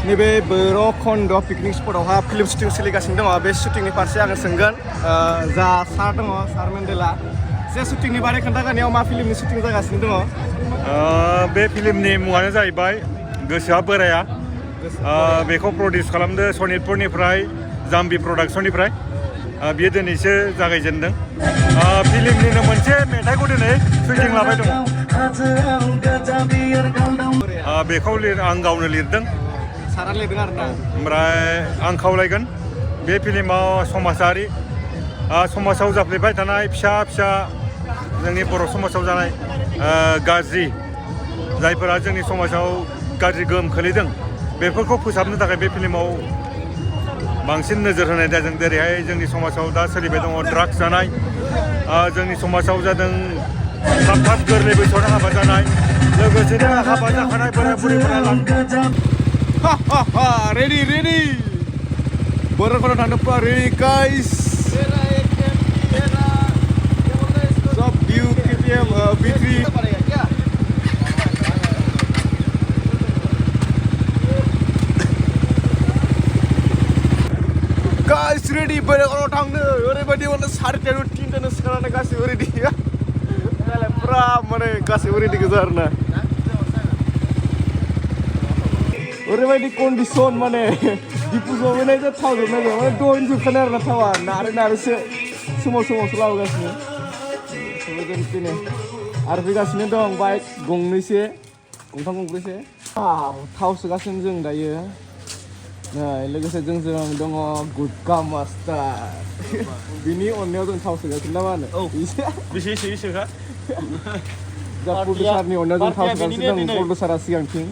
नैबे भैरबखुन्द picnic स्पटआवहा film shooting सोलिगासिनो दङ बे शुटिंनि फारसे आङो सोंगोन जा सार दङ सार मेन्डेला जे शुटिंनि बारै खोन्थागोन मा फिल्मनि शुटिं जागासिनो दङ बे फिल्मनि मुङानो जाहैबाय गोसोआ बोराया बेखौ प्रडिउस खालामदो सनितपुरनिफ्राय जाम्बि प्रडाक्सननिफ्राय बियो दिनैसो जागायजेनदों फिल्मनिनो मोनसे मेथाइखौ दिनै शुटिं लाबाय दङ बेखौ आं गावनो लिरदों सारा लिरदों आरोना ओमफ्राय आं खावलायगोन बे फिल्माव समाजारि समाजाव जाफ्लेबाय थानाय फिसा फिसा जोंनि बर' समाजाव जानाय गाज्रि जायफोरा जोंनि समाजाव गाज्रि गोहोम खोलैदों बेफोरखौ फोसाबनो थाखाय बे फिल्माव बांसिन नोजोर होनाय जादों जेरैहाय जोंनि समाजाव दा सोलिबाय दङ ड्राग्स जानाय जोंनि समाजाव जादों थाब गोरलै बैसोआवनो हाबा जानाय लोगोसेनो हाबा जाखानाय बोराय बुरैफोरा रेडी भैरबखुन्द थांनो पुरा रेडी गाइस सब view KTM B3 guys ready भैरबखुन्द थांनो ओरैबायदि माने 4टायाव 3टायाव सिखारनानै गासिबो रेडी पुरा माने गासिबो रेडी गोजा आरोना ओरैबायदि कन्डिसन माने दिपु जमायनायजों थाव जोबनायजों माने दहायनो जोबखानाय आरोना थावा नारैसो समावसो लाबोगासिनो बेबायदिनो आरो फैगासिनो दं बाइक गंथाम गंब्रैसो थाव सोगासिनो जों दायो लोगोसे जोंजों दङ गुदका मास्टार बिनि अननायाव जों थाव सोगासिनो ना मा होनो बेसे सोखा दा प्रडिउसारनि अननायाव जों थाव सोगासिनो दं प्रडिउसारा सिगांथिं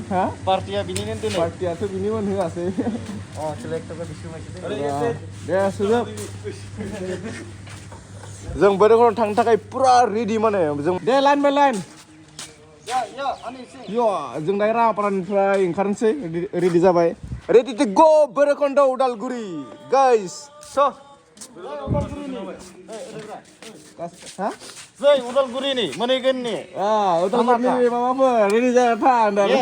पार्टिया बिनिनो दोनो पार्टियाथ' बिनिमोन होआसै सेलेक्टरखौ बिसोर दे सोजोब जों भैरबखुन्द थांनो थाखाय पुरा रेडी माने जों दे लाइन बाय लाइन जों दायो राङापारानिफ्राय ओंखारनोसै रेडी जाबाय ready to go Bhairabkund Udalguri guys जै उदालगुरिनि मोनहैगोननि उदालगुरिनि माबाफोर रेडी जाना था होननानै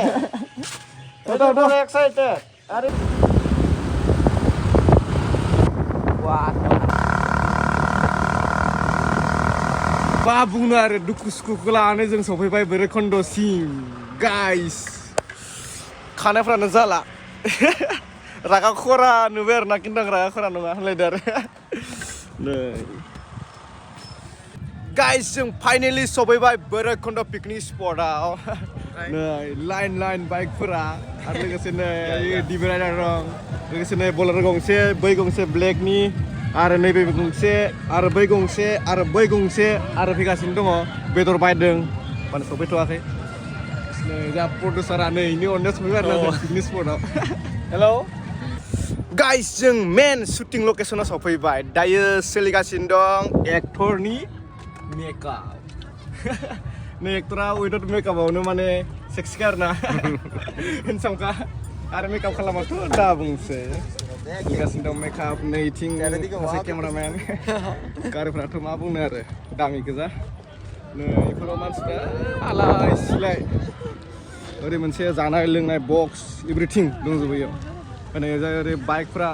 एक्साइटेड आरो मा बुंनो आरो दुखु सुखुखौ लानानै जों सफैबाय भैरबखुन्दसिम गाइस खानायफ्रानो जाला रागा खरा नुबाय आरो ना खिन्थु आं रागा खरा नङा होनलायदो आरो नै गाइस जों फाइनेलि सफैबाय भैरबखुन्द पिकनिक स्पटआव नै लाइन बाइकफोरा आरो लोगोसे नै डिभाइडार दं लोगोसे नै बलेर' गंसे बै गंसे ब्लेकनि आरो नैबे गंसे आरो बै गंसे आरो बै गंसे आरो फैगासिनो दङ बेदर बायदों माने सफैथ'वाखै नै जा प्रडिउसारा नै इनि अननायाव सफैबाय आरो ना पिकनिक स्पटआव हेलौ गाइस जों मेन शुटिं लकेसनाव सफैबाय दायो सोलिगासिनो दं एक्टरनि मेकआप नै एक्टरा उइदाउट मेकआपआवनो माने सेक्सिखा आरोना हेन्डसामखा आरो मेकआप खालामाथ' दा बुंसै सोलिगासिनो दं मेकआप नैथिं सासे केमेरामेन गारिफोराथ' मा बुंनो आरो दामि गोजा नै बेफोराव मानसिफ्रा आलाय सिलाय ओरै मोनसे जानाय लोंनाय बक्स एभ्रिथिं दंजोबो इयाव माने ओरै बाइकफ्रा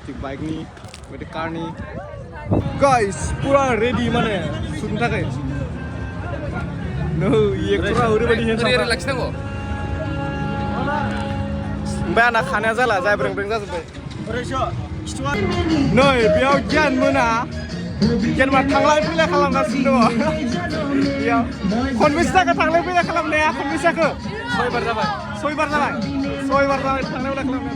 थिग बाइकनि बायदि कारनि गाइस पुरा रेडी माने सुटनि थाखाय नै एक्टरा ओरैबायदि हेन्डसाम लाखिनांगौ ओमफ्राय आंना खानाया जाला जायब्रें ब्रें जाजोब्बाय नै बेयाव गियान मोना जेनेबा थांलाय फैलाय खालामगासिनो दङ बेयाव खनबेसे जाखो थांलाय फैलाय खालामनाया खनबेसे जाखो 6 बार जाबाय थांलाय फैलाय खालामनाया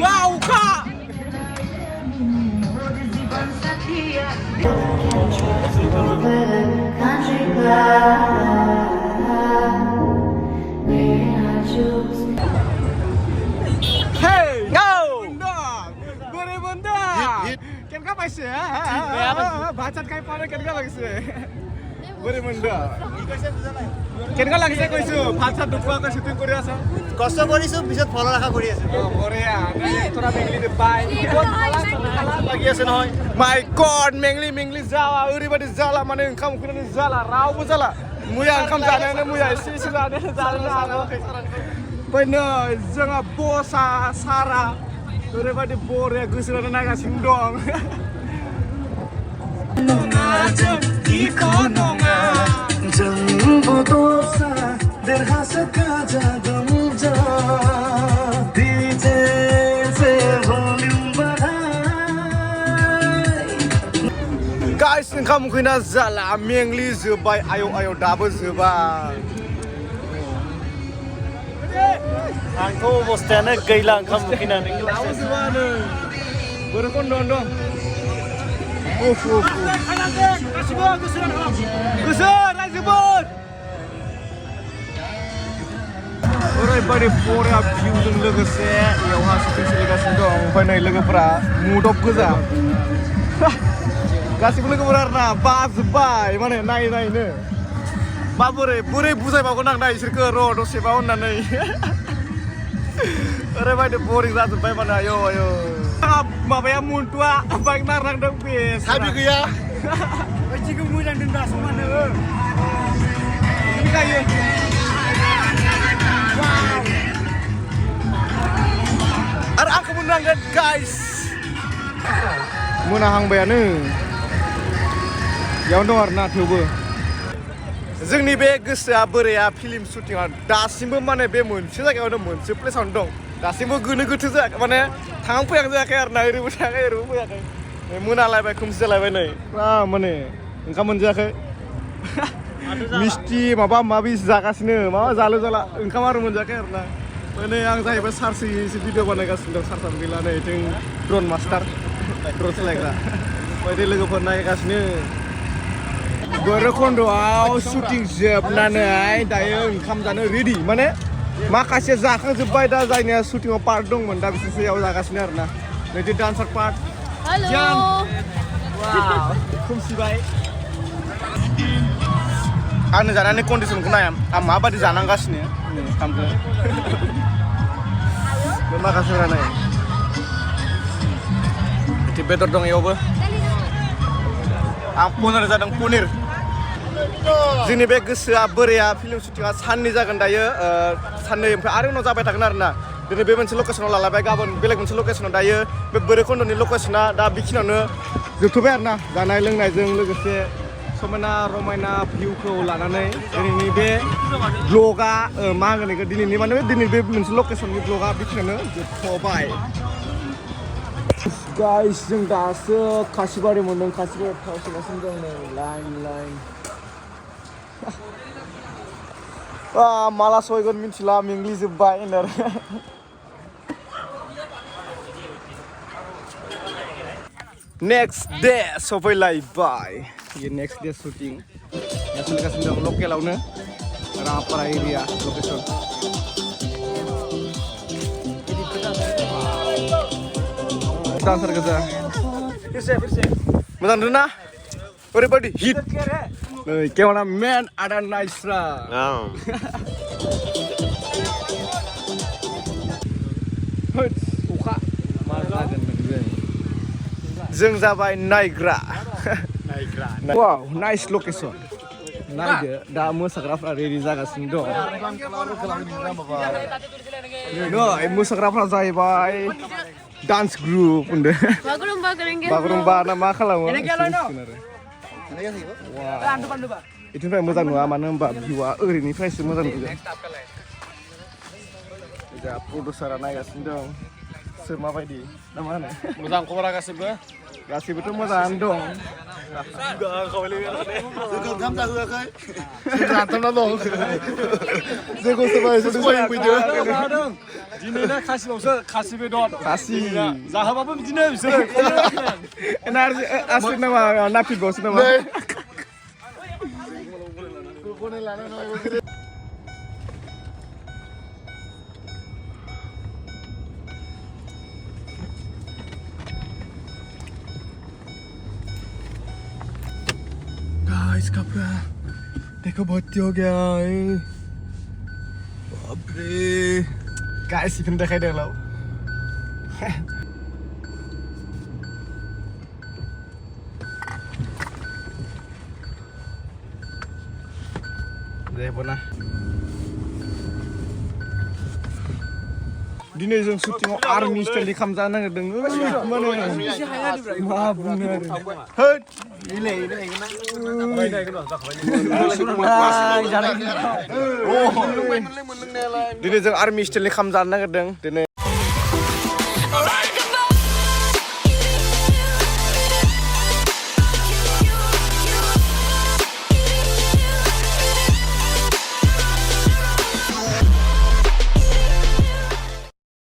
वाव अखा Kan ka paise? Bacaan kayak pada kan ka lagi sih. बोरै मोनदों কেনেকুৱা লাগিছে কৈছো ভাত চাত নোখোৱাকৈ শ্বুটিং কৰি আছা কষ্ট কৰিছো পিছত ফলৰ আশা কৰি আছো বঢ়িয়া তোৰা মেংলি পাই লাগি আছে নহয় माय गॉड मेंगली जाला ओरैबायदि जाला माने ओंखाम उखैनानै जाला रावबो जाला मैया ओंखाम जानायानो मैया एसे जानो हागौखै ओमफ्राय नै जोंहा बसा सारा ओरैबायदि बरिया गोसो होनानै नायगासिनो दं नङा जों बिखौ नङा जोंबो दस्रा देरहासारखा जागोन जों Guys, ओंखाम उखैना जाला मेंलि जोब्बाय आयौ दाबो जोबा आंथ' अबस्थायानो गैला ओंखाम उखैनानै दाबो जोबानो बोरै खन्द'न दं उफ गोसो रायजोफोर ओरैबायदि बरिया भिउजों लोगोसे बेयावहा शुटिं सोलिगासिनो दं ओमफ्राय नै लोगोफोरा मुडअफ गोजा गासिबो लोगोफोरा आरोना बाजोब्बाय माने नायनो बोरै बुजायबावगोन आं दा इसोरखौ र' दसेबा होननानै ओरैबायदि बरिं जाजोब्बाय माने आयौ माबाया मन्टुआ बाइक नारनांदों बे साबि गैया बायदिखौ मोजां दोनदा समानो गायो आरो आंखौ मोननांगोन गाइस मोनाहांबायानो बेयावनो दं आरोना थेवबो जोंनि बे गोसोआ बोरैया फिल्म शुटिंआ दासिमबो माने बे मोनसे जायगायावनो मोनसे प्लेसावनो दं दासिमबो गोनो गोथो जायाखै माने थांहां फैहां जायाखै आरोना ओरैबो थायाखै ओरैबो फैयाखै मोनालायबाय खोमसि जालायबाय नै माने ओंखाम मोनजायाखै मिस्टि माबा माबि जागासिनो माबा जालु जाला ओंखाम आरो मोनजायाखै आरोना माने आं जाहैबाय सार्च होयोसो भिडिअ बानायगासिनो दं सार्चआनो गैला नै जों ड्रन मास्टार ड्रन सालायग्रा बायदि लोगोफोर नायगासिनो भैरबखुन्दआव शुटिं जोबनानै दायो ओंखाम जानो रेडि माने माखासे जाखांजोब्बाय दा जायनिया शुटिंआव पार्ट दंमोन दा बिसोरसो बेयाव जागासिनो आरोना नैदि डान्सार पार्ट खोमसिबाय आंनो जानानै कन्डिसनखौ नाया आं माबायदि जानांगासिनो ओंखामखौ बे माखासेफोरा नाय बेदर दं बेयावबो आं पनिर जादों पनिर जोंनि बे गोसोआ बोरैया फिल्म शुटिंआ साननै जागोन दायो साननै ओमफ्राय आरो उनाव जाबाय थागोन आरोना दिनै बे मोनसे लकेसनाव लालायबाय गाबोन बेलेग मोनसे लकेसनाव दायो बे भैरबखुन्दनि लकेसना दा बेखिनियावनो जोबथ'बाय आरोना जानाय लोंनायजों लोगोसे समायना रमायना भिउखौ लानानै दिनैनि बे ब्लगा मा होनगोन बेखौ दिनैनि माने दिनै बे मोनसे लकेसननि ब्लगा बेखिनियावनो जोबथ'बाय गाइस जों दासो खासिबारि मोनदों खासिबारि थाव सोगासिनो दं नै लाइन माला सहैगोन मिथिला मेंग्लिजोब्बाय होनदों नेक्स्ट डे सफैलायबाय ये नेक्स्ट डे शूटिं या सोलिगासिनो दं लकेलावनो रापारा एरिया लकेसन डान्सार गोजा मोजां नुदों ना ओरैबायदि हिट नै केमेरा मेन आदा नाइसरा अखा मा जागोन जों जाबाय नायग्रा वाव नाइस लकेसन नायदो दा मोसाग्राफ्रा रेडि जागासिनो दं नै मोसाग्राफ्रा जाहैबाय डान्स ग्रुप होनदो बागुरुम्बा ना मा खालामो बेनिफ्राय मोजां नुवा मानो होनबा भिउआ ओरैनिफ्रायसो मोजां नुयो दा प्रडिउसारा नायगासिनो दं सोर माबायदि ना मा होनो मोजां खबरा गासिबो गासिबोथ' मोजाङानो दं जोंखौ ओंखाम जाहोआखै जाथावना दं जोंखौ सोरबा एसे फैदो दिनैना खासिबावसो खासि बेदर खासि जाहोबाबो बिदिनो बिसोरो एनार्जि आसिद नामा नाफिदबावसो नामा Guys, kapra. देखो भर्ती हो गया बाप रे गाइस इखौनो देखायदों लाव दे बना दिनै जों शुटिंआव आर्मि स्टाइलनि खाम जानो नागिरदों माने मा बुंनो आरो होद दिनै जों आर्मि स्टाइलनि खाम जानो नागिरदों दिनै